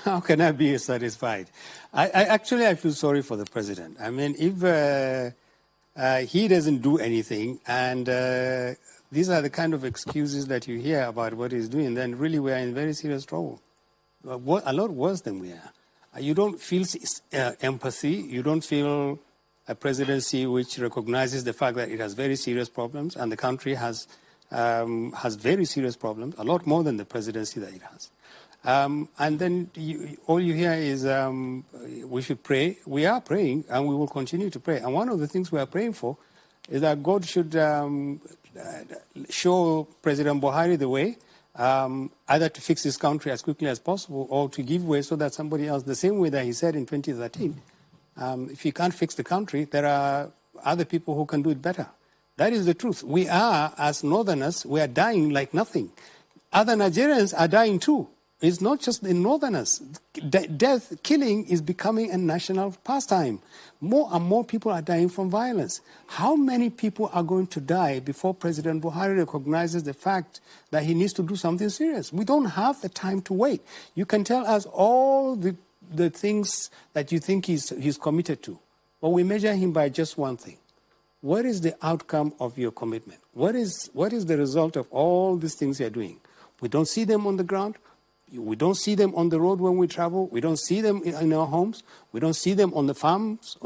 How can I be satisfied? Actually, I feel sorry for the president. I mean, if he doesn't do anything, and these are the kind of excuses that you hear about what he's doing, then really we are in very serious trouble. A lot worse than we are. You don't feel empathy. You don't feel a presidency which recognizes the fact that it has very serious problems, and the country has very serious problems, a lot more than the presidency that it has. And then all you hear is we should pray. We are praying, and we will continue to pray. And one of the things we are praying for is that God should show President Buhari the way, either to fix his country as quickly as possible or to give way so that somebody else, the same way that he said in 2013, if he can't fix the country, there are other people who can do it better. That is the truth. We are, as Northerners, we are dying like nothing. Other Nigerians are dying too. It's not just the Northerners. Killing is becoming a national pastime. More and more people are dying from violence. How many people are going to die before President Buhari recognizes the fact that he needs to do something serious? We don't have the time to wait. You can tell us all the things that you think he's committed to, but we measure him by just one thing. What is the outcome of your commitment? What is the result of all these things you're doing? We don't see them on the ground. We don't see them on the road when we travel. We don't see them in our homes. We don't see them on the farms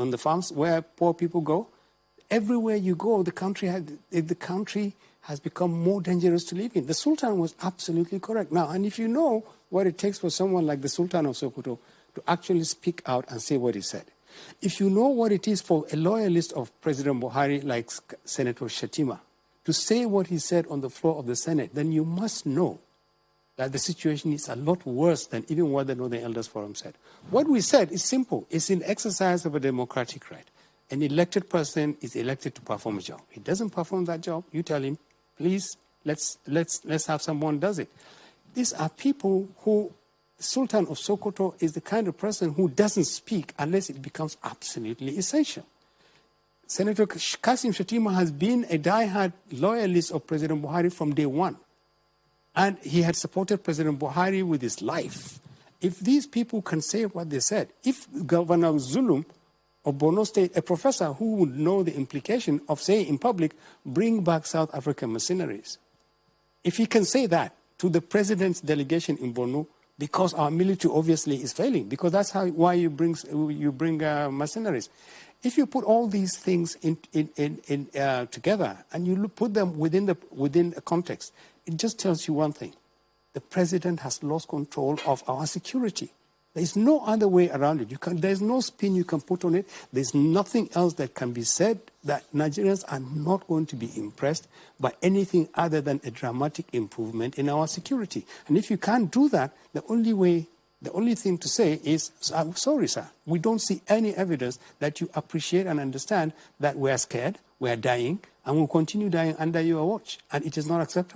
where poor people go. Everywhere you go, the country has become more dangerous to live in. The Sultan was absolutely correct. Now, and if you know what it takes for someone like the Sultan of Sokoto to actually speak out and say what he said, if you know what it is for a loyalist of President Buhari like Senator Shatima to say what he said on the floor of the Senate, then you must know that the situation is a lot worse than even what the Northern Elders Forum said. What we said is simple. It's in exercise of a democratic right. An elected person is elected to perform a job. He doesn't perform that job, you tell him, please, let's have someone does it. These are people who, Sultan of Sokoto is the kind of person who doesn't speak unless it becomes absolutely essential. Senator Kasim Shatima has been a die-hard loyalist of President Buhari from day one. And he had supported President Buhari with his life. If these people can say what they said, if Governor Zulum of Borno State, a professor who would know the implication of saying in public, bring back South African mercenaries, if he can say that to the president's delegation in Borno, because our military obviously is failing, because that's why you bring mercenaries. If you put all these things together and you put them within a context, it just tells you one thing. The president has lost control of our security. There's no other way around it. There's no spin you can put on it. There's nothing else that can be said that Nigerians are not going to be impressed by anything other than a dramatic improvement in our security. And if you can't do that, the only thing to say is, I'm sorry, sir, we don't see any evidence that you appreciate and understand that we are scared, we are dying, and we'll continue dying under your watch. And it is not acceptable.